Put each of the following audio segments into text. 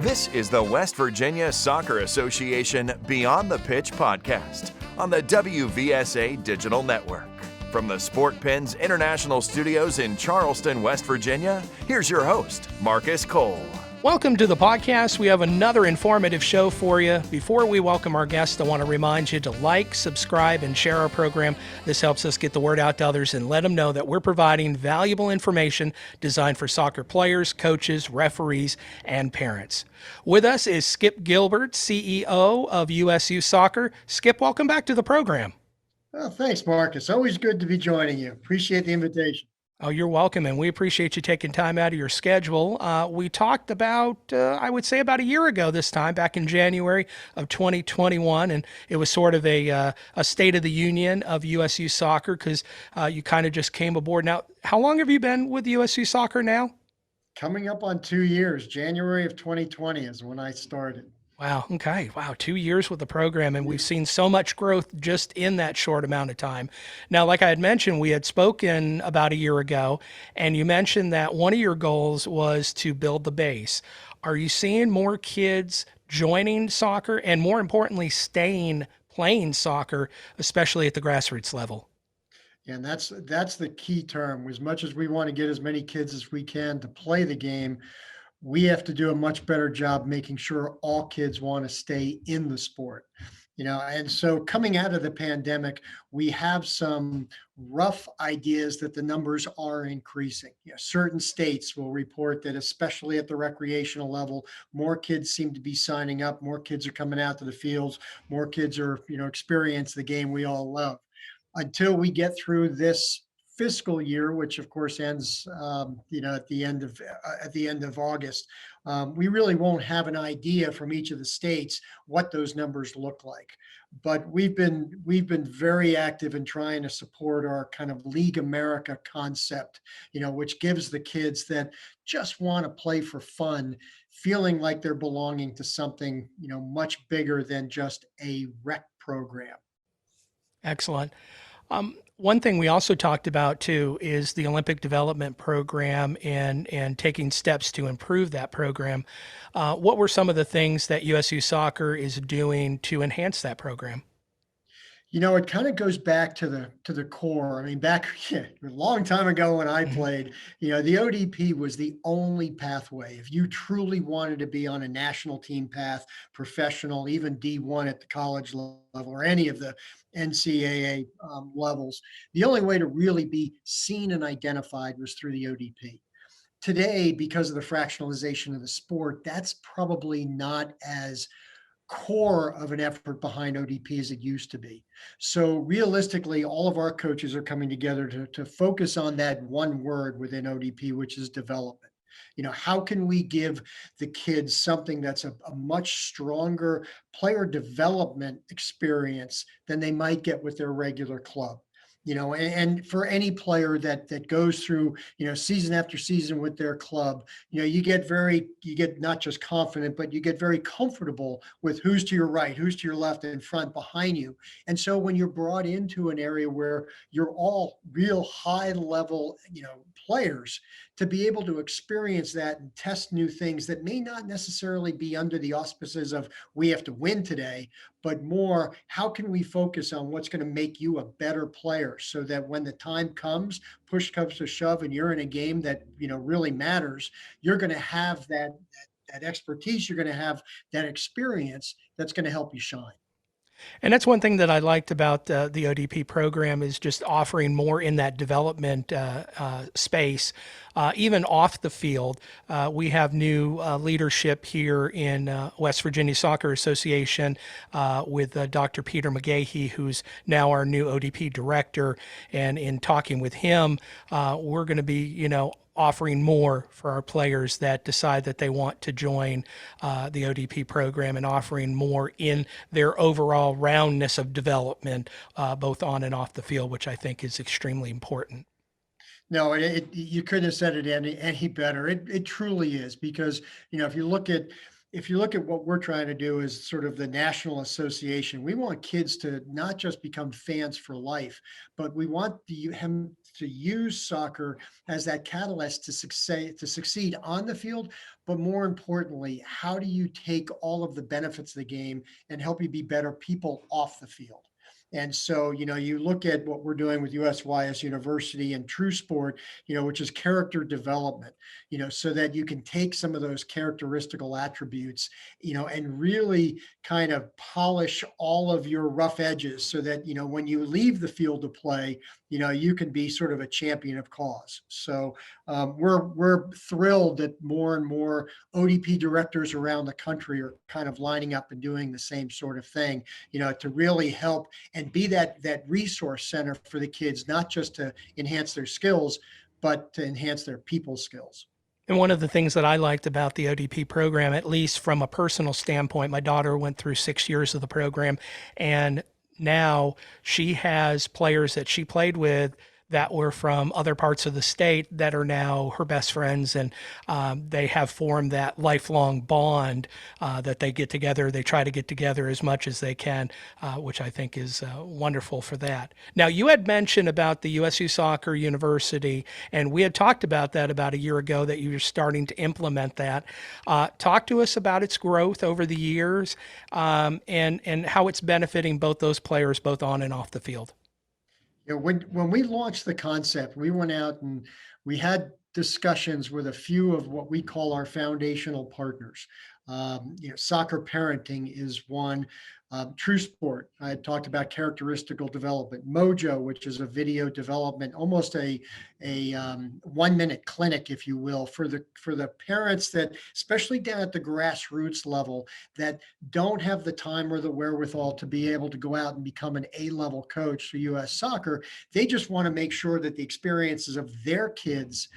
This is the West Virginia Soccer Association Beyond the Pitch podcast on the WVSA Digital Network. From the Sport Pens International Studios in Charleston, West Virginia, here's your host, Marcus Cole. Welcome to the podcast. We have another informative show for you. Before we welcome our guests, I want to remind you to like, subscribe, and share our program. This helps us get the word out to others and let them know that we're providing valuable information designed for soccer players, coaches, referees, and parents. With us is Skip Gilbert, CEO of Usu Soccer. Skip, welcome back to the program. Well, thanks, Marcus. Always good to be joining you. Appreciate the invitation. Oh, you're welcome, and we appreciate you taking time out of your schedule. We talked about, I would say about a year ago this time, back in January of 2021, and it was sort of a State of the Union of USU Soccer because you kind of just came aboard. Now, how long have you been with USU Soccer now? Coming up on 2 years. January of 2020 is when I started. Wow. Okay. Wow. 2 years with the program, and we've seen so much growth just in that short amount of time. Now, like I had mentioned, we had spoken about a year ago, and you mentioned that one of your goals was to build the base. Are you seeing more kids joining soccer and, more importantly, staying playing soccer, especially at the grassroots level? And that's the key term. As much as we want to get as many kids as we can to play the game, we have to do a much better job making sure all kids want to stay in the sport. And so coming out of the pandemic, we have some rough ideas that the numbers are increasing. Certain states will report that, especially at the recreational level, more kids seem to be signing up, more kids are coming out to the fields, more kids are, experience the game we all love. Until we get through this fiscal year, which of course ends, at the end of August, we really won't have an idea from each of the states what those numbers look like. But we've been very active in trying to support our kind of League America concept, which gives the kids that just want to play for fun, feeling like they're belonging to something, much bigger than just a rec program. Excellent. One thing we also talked about too is the Olympic Development Program and taking steps to improve that program. What were some of the things that USU Soccer is doing to enhance that program? It kind of goes back to the core. I mean, back a long time ago when I played, the ODP was the only pathway. If you truly wanted to be on a national team path, professional, even D1 at the college level or any of the NCAA levels, the only way to really be seen and identified was through the ODP. Today, because of the fractionalization of the sport, that's probably not as core of an effort behind ODP as it used to be. So realistically, all of our coaches are coming together to focus on that one word within ODP, which is development. How can we give the kids something that's a much stronger player development experience than they might get with their regular club? And for any player that goes through, season after season with their club, you get not just confident, but you get very comfortable with who's to your right, who's to your left, in front, behind you. And so when you're brought into an area where you're all real high level, players, to be able to experience that and test new things that may not necessarily be under the auspices of we have to win today, but more, how can we focus on what's going to make you a better player so that when the time comes, push comes to shove, and you're in a game that, really matters, you're going to have that expertise, you're going to have that experience that's going to help you shine. And that's one thing that I liked about the ODP program is just offering more in that development space, even off the field. We have new leadership here in West Virginia Soccer Association with Dr. Peter McGahey, who's now our new ODP director. And in talking with him, we're going to be, offering more for our players that decide that they want to join the ODP program, and offering more in their overall roundness of development, both on and off the field, which I think is extremely important. No, you couldn't have said it any better. It truly is, because, if you look at what we're trying to do as sort of the national association, we want kids to not just become fans for life, but we want to use soccer as that catalyst to succeed on the field, but more importantly, how do you take all of the benefits of the game and help you be better people off the field? And so, you look at what we're doing with USYS University and True Sport, which is character development, so that you can take some of those characteristical attributes, and really kind of polish all of your rough edges so that, when you leave the field to play, you can be sort of a champion of cause. So we're thrilled that more and more ODP directors around the country are kind of lining up and doing the same sort of thing, to really help and be that resource center for the kids, not just to enhance their skills, but to enhance their people skills. And one of the things that I liked about the ODP program, at least from a personal standpoint, my daughter went through 6 years of the program, and now she has players that she played with that were from other parts of the state that are now her best friends, and they have formed that lifelong bond that they get together. They try to get together as much as they can, which I think is wonderful for that. Now, you had mentioned about the USU Soccer University, and we had talked about that about a year ago, that you were starting to implement that. Talk to us about its growth over the years, and how it's benefiting both those players, both on and off the field. When we launched the concept, we went out and we had discussions with a few of what we call our foundational partners. Soccer parenting is one. True Sport, I had talked about characteristical development. Mojo, which is a video development, almost a 1-minute clinic, if you will, for the parents that, especially down at the grassroots level, that don't have the time or the wherewithal to be able to go out and become an A-level coach for U.S. Soccer. They just want to make sure that the experiences of their kids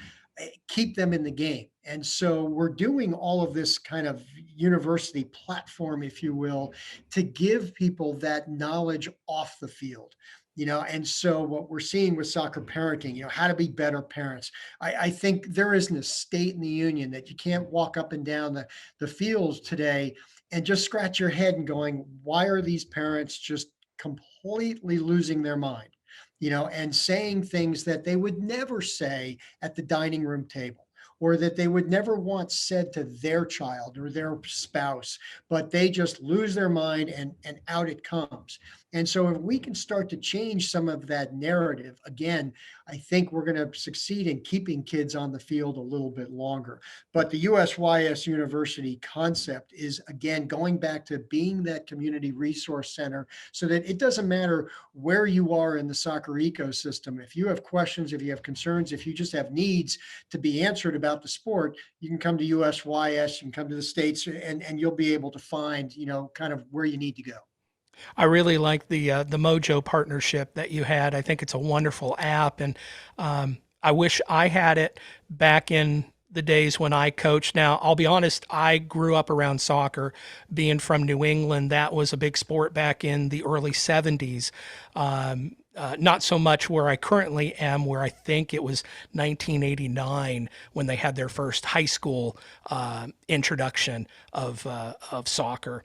keep them in the game. And so we're doing all of this kind of university platform, if you will, to give people that knowledge off the field. And so what we're seeing with soccer parenting, how to be better parents. I think there isn't a state in the union that you can't walk up and down the fields today and just scratch your head and going, why are these parents just completely losing their mind? And saying things that they would never say at the dining room table, or that they would never want said to their child or their spouse, but they just lose their mind and out it comes. And so if we can start to change some of that narrative, again, I think we're going to succeed in keeping kids on the field a little bit longer. But the USYS University concept is, again, going back to being that community resource center, so that it doesn't matter where you are in the soccer ecosystem. If you have questions, if you have concerns, if you just have needs to be answered about the sport, you can come to USYS, you can come to the States, and you'll be able to find, kind of where you need to go. I really like the Mojo partnership that you had. I think it's a wonderful app, and I wish I had it back in the days when I coached. Now, I'll be honest, I grew up around soccer. Being from New England, that was a big sport back in the early 70s. Not so much where I currently am, where I think it was 1989 when they had their first high school introduction of soccer.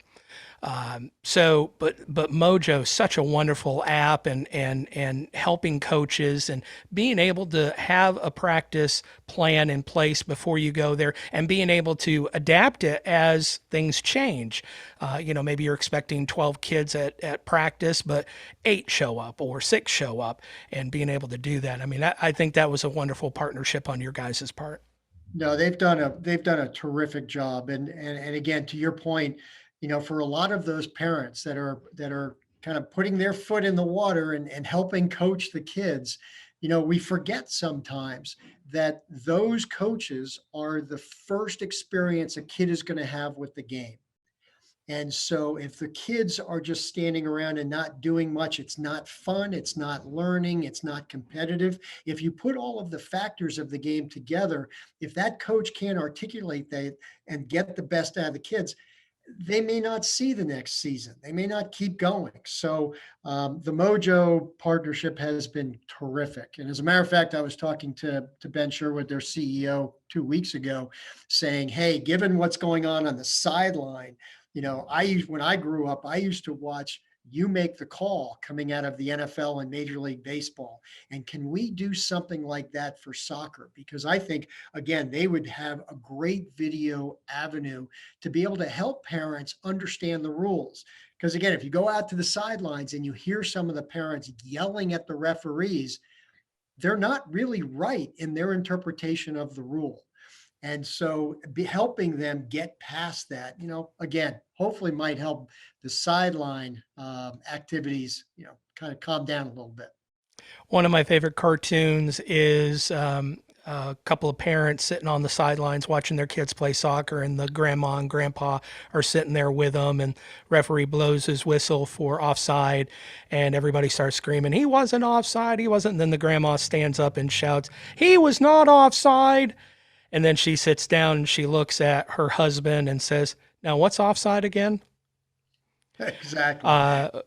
But Mojo, such a wonderful app, and helping coaches and being able to have a practice plan in place before you go there, and being able to adapt it as things change. Maybe you're expecting 12 kids at practice, but 8 show up or 6 show up, and being able to do that. I mean, I think that was a wonderful partnership on your guys' part. No, they've done a terrific job. And again, to your point, for a lot of those parents that are kind of putting their foot in the water and helping coach the kids, we forget sometimes that those coaches are the first experience a kid is going to have with the game. And so if the kids are just standing around and not doing much, it's not fun, it's not learning, it's not competitive. If you put all of the factors of the game together, if that coach can't articulate that and get the best out of the kids, they may not see the next season. They may not keep going. So the Mojo partnership has been terrific. And as a matter of fact, I was talking to Ben Sherwood, their CEO, 2 weeks ago, saying, hey, given what's going on the sideline, when I grew up, I used to watch you make the call coming out of the NFL and Major League Baseball. And can we do something like that for soccer? Because I think, again, they would have a great video avenue to be able to help parents understand the rules. Because again, if you go out to the sidelines and you hear some of the parents yelling at the referees, they're not really right in their interpretation of the rule. And so helping them get past that, again, hopefully might help the sideline activities, kind of calm down a little bit. One of my favorite cartoons is a couple of parents sitting on the sidelines watching their kids play soccer, and the grandma and grandpa are sitting there with them, and referee blows his whistle for offside, and everybody starts screaming, "He wasn't offside, he wasn't." And then the grandma stands up and shouts, "He was not offside." And then she sits down and she looks at her husband and says, "Now what's offside again?" Exactly.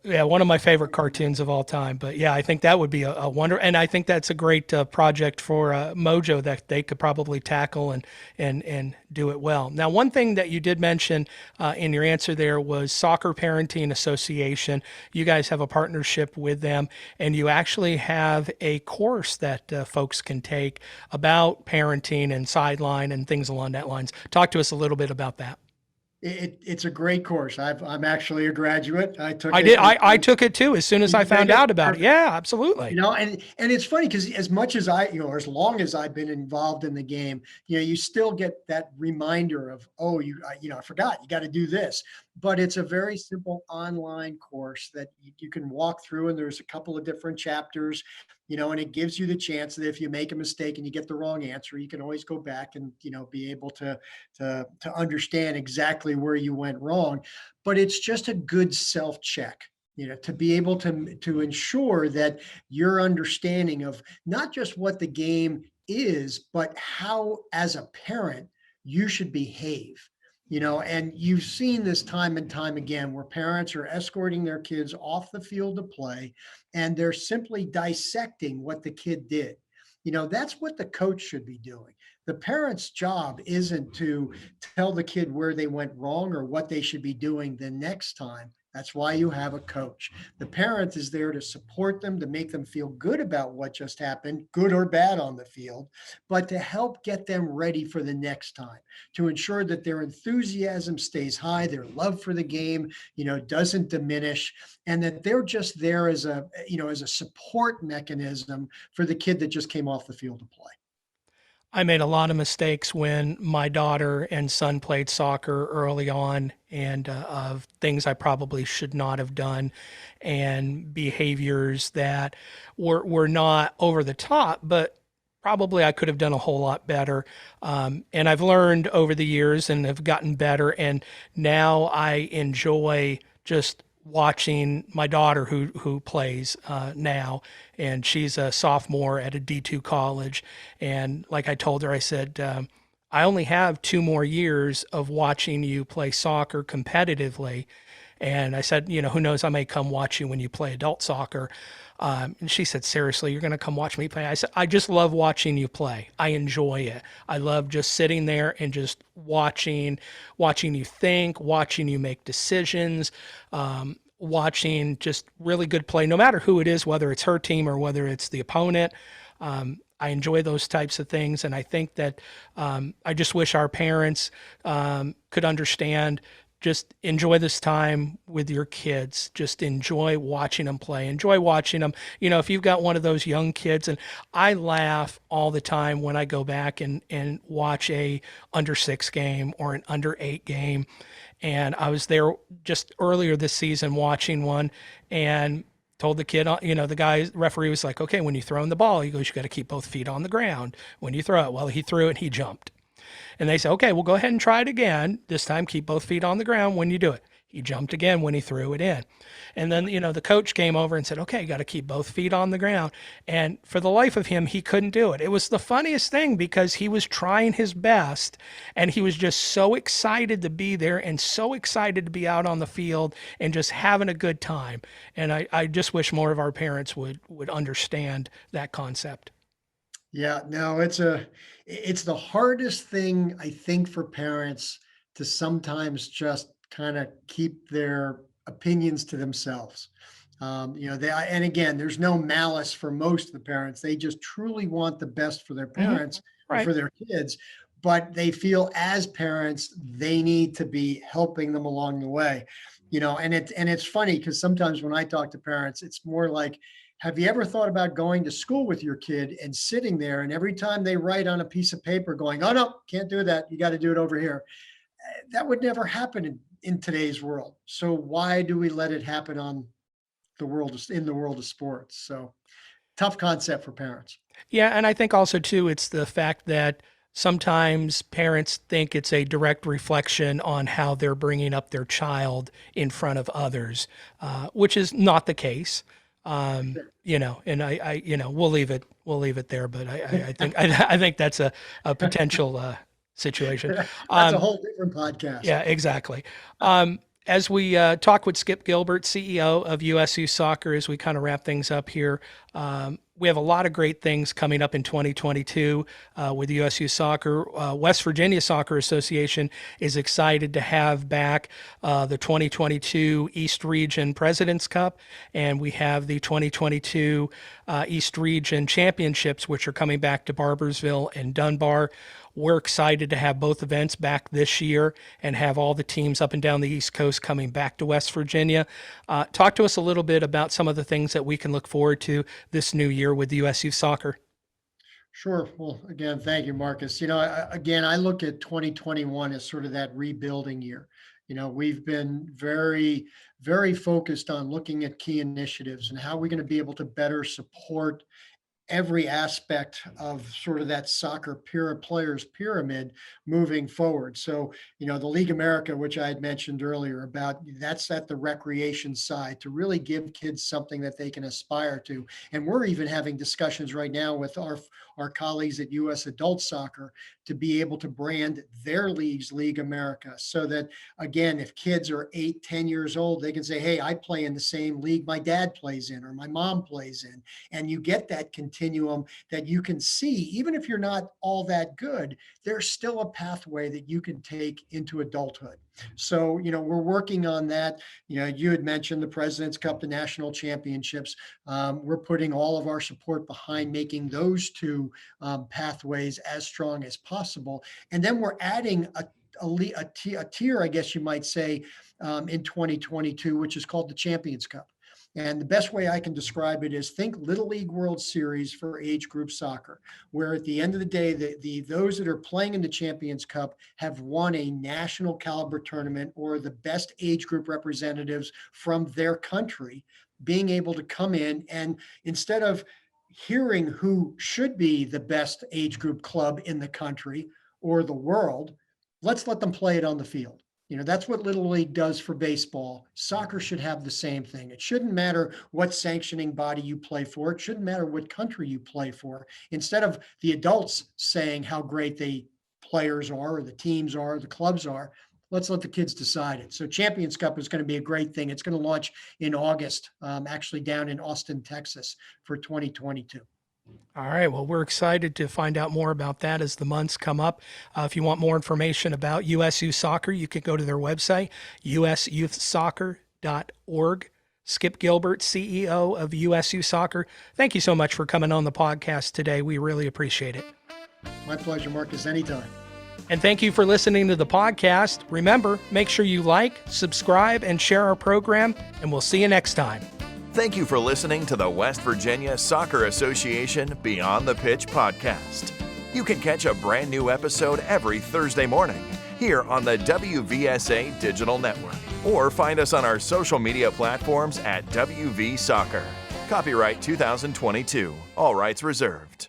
Yeah, one of my favorite cartoons of all time. But yeah, I think that would be a wonder, and I think that's a great project for Mojo that they could probably tackle and do it well. Now, one thing that you did mention in your answer there was Soccer Parenting Association. You guys have a partnership with them, and you actually have a course that folks can take about parenting and sideline and things along that lines. Talk to us a little bit about that. It's a great course. I'm actually a graduate. I took I it. did. I took it too as soon as I found out about it. Perfect. Yeah, absolutely. And it's funny because as much as or as long as I've been involved in the game, you still get that reminder of, oh, I forgot, you got to do this. But it's a very simple online course that you can walk through, and there's a couple of different chapters, and it gives you the chance that if you make a mistake and you get the wrong answer, you can always go back and, be able to understand exactly where you went wrong. But it's just a good self-check, to be able to ensure that your understanding of not just what the game is, but how, as a parent, you should behave. And you've seen this time and time again where parents are escorting their kids off the field to play, and they're simply dissecting what the kid did. That's what the coach should be doing. The parent's job isn't to tell the kid where they went wrong or what they should be doing the next time. That's why you have a coach. The parent is there to support them, to make them feel good about what just happened, good or bad on the field, but to help get them ready for the next time, to ensure that their enthusiasm stays high, their love for the game, doesn't diminish, and that they're just there as a support mechanism for the kid that just came off the field to play. I made a lot of mistakes when my daughter and son played soccer early on, and of things I probably should not have done, and behaviors that were not over the top, but probably I could have done a whole lot better. And I've learned over the years and have gotten better. And now I enjoy just watching my daughter who plays now, and she's a sophomore at a D2 college. And like I told her, I said, I only have 2 more years of watching you play soccer competitively. And I said, who knows, I may come watch you when you play adult soccer. And she said, seriously, you're going to come watch me play? I said, I just love watching you play. I enjoy it. I love just sitting there and just watching you think, watching you make decisions, watching just really good play, no matter who it is, whether it's her team or whether it's the opponent. I enjoy those types of things. And I think that I just wish our parents could understand, just enjoy this time with your kids. Just enjoy watching them play. Enjoy watching them. If you've got one of those young kids, and I laugh all the time when I go back and watch a under 6 game or an under 8 game. And I was there just earlier this season watching one, and told the kid, the referee was like, okay, when you throw in the ball, he goes, you got to keep both feet on the ground when you throw it. Well, he threw it, he jumped. And they said, okay, we'll go ahead and try it again. This time, keep both feet on the ground when you do it. He jumped again when he threw it in. And then, the coach came over and said, okay, you got to keep both feet on the ground. And for the life of him, he couldn't do it. It was the funniest thing because he was trying his best, and he was just so excited to be there and so excited to be out on the field and just having a good time. And I just wish more of our parents would understand that concept. Yeah, no, it's the hardest thing, I think, for parents to sometimes just kind of keep their opinions to themselves. And again, there's no malice for most of the parents. They just truly want the best for their parents or Right. for their kids, but they feel as parents, they need to be helping them along the way. And it's funny because sometimes when I talk to parents, it's more like, have you ever thought about going to school with your kid and sitting there and every time they write on a piece of paper going, oh no, can't do that. You got to do it over here. That would never happen in today's world. So why do we let it happen in the world of sports? So tough concept for parents. Yeah, and I think also too, it's the fact that sometimes parents think it's a direct reflection on how they're bringing up their child in front of others, which is not the case. And we'll leave it there. But I think that's a potential situation. That's a whole different podcast. Yeah, exactly. As we talk with Skip Gilbert, CEO of USU Soccer, as we kind of wrap things up here, we have a lot of great things coming up in 2022 with USU Soccer. West Virginia Soccer Association is excited to have back the 2022 East Region President's Cup, and we have the 2022 East Region Championships, which are coming back to Barbersville and Dunbar. We're excited to have both events back this year and have all the teams up and down the East Coast coming back to West Virginia. Talk to us a little bit about some of the things that we can look forward to this new year with USU Soccer. Sure. Well, again, thank you, Marcus. I look at 2021 as sort of that rebuilding year. We've been very, very focused on looking at key initiatives and how we're going to be able to better support every aspect of sort of that soccer players pyramid moving forward. So, the League America, which I had mentioned earlier about, that's at the recreation side to really give kids something that they can aspire to. And we're even having discussions right now with our colleagues at US Adult Soccer to be able to brand their leagues League America, so that, again, if kids are 8, 10 years old, they can say, hey, I play in the same league my dad plays in or my mom plays in. And you get that continuum that you can see, even if you're not all that good, there's still a pathway that you can take into adulthood. So, we're working on that. You had mentioned the President's Cup, the national championships. We're putting all of our support behind making those two pathways as strong as possible. And then we're adding a tier, I guess you might say, in 2022, which is called the Champions Cup. And the best way I can describe it is think Little League World Series for age group soccer, where at the end of the day, those that are playing in the Champions Cup have won a national caliber tournament, or the best age group representatives from their country being able to come in, and instead of hearing who should be the best age group club in the country or the world, let's let them play it on the field. That's what Little League does for baseball. Soccer should have the same thing. It shouldn't matter what sanctioning body you play for. It shouldn't matter what country you play for. Instead of the adults saying how great the players are, or the teams are, or the clubs are, let's let the kids decide it. So Champions Cup is going to be a great thing. It's going to launch in August, actually down in Austin, Texas for 2022. All right. Well, we're excited to find out more about that as the months come up. If you want more information about USU Soccer, you can go to their website, usyouthsoccer.org. Skip Gilbert, CEO of USU Soccer. Thank you so much for coming on the podcast today. We really appreciate it. My pleasure, Marcus. Anytime. And thank you for listening to the podcast. Remember, make sure you like, subscribe, and share our program, and we'll see you next time. Thank you for listening to the West Virginia Soccer Association Beyond the Pitch podcast. You can catch a brand new episode every Thursday morning here on the WVSA Digital Network, or find us on our social media platforms at WV Soccer. Copyright 2022. All rights reserved.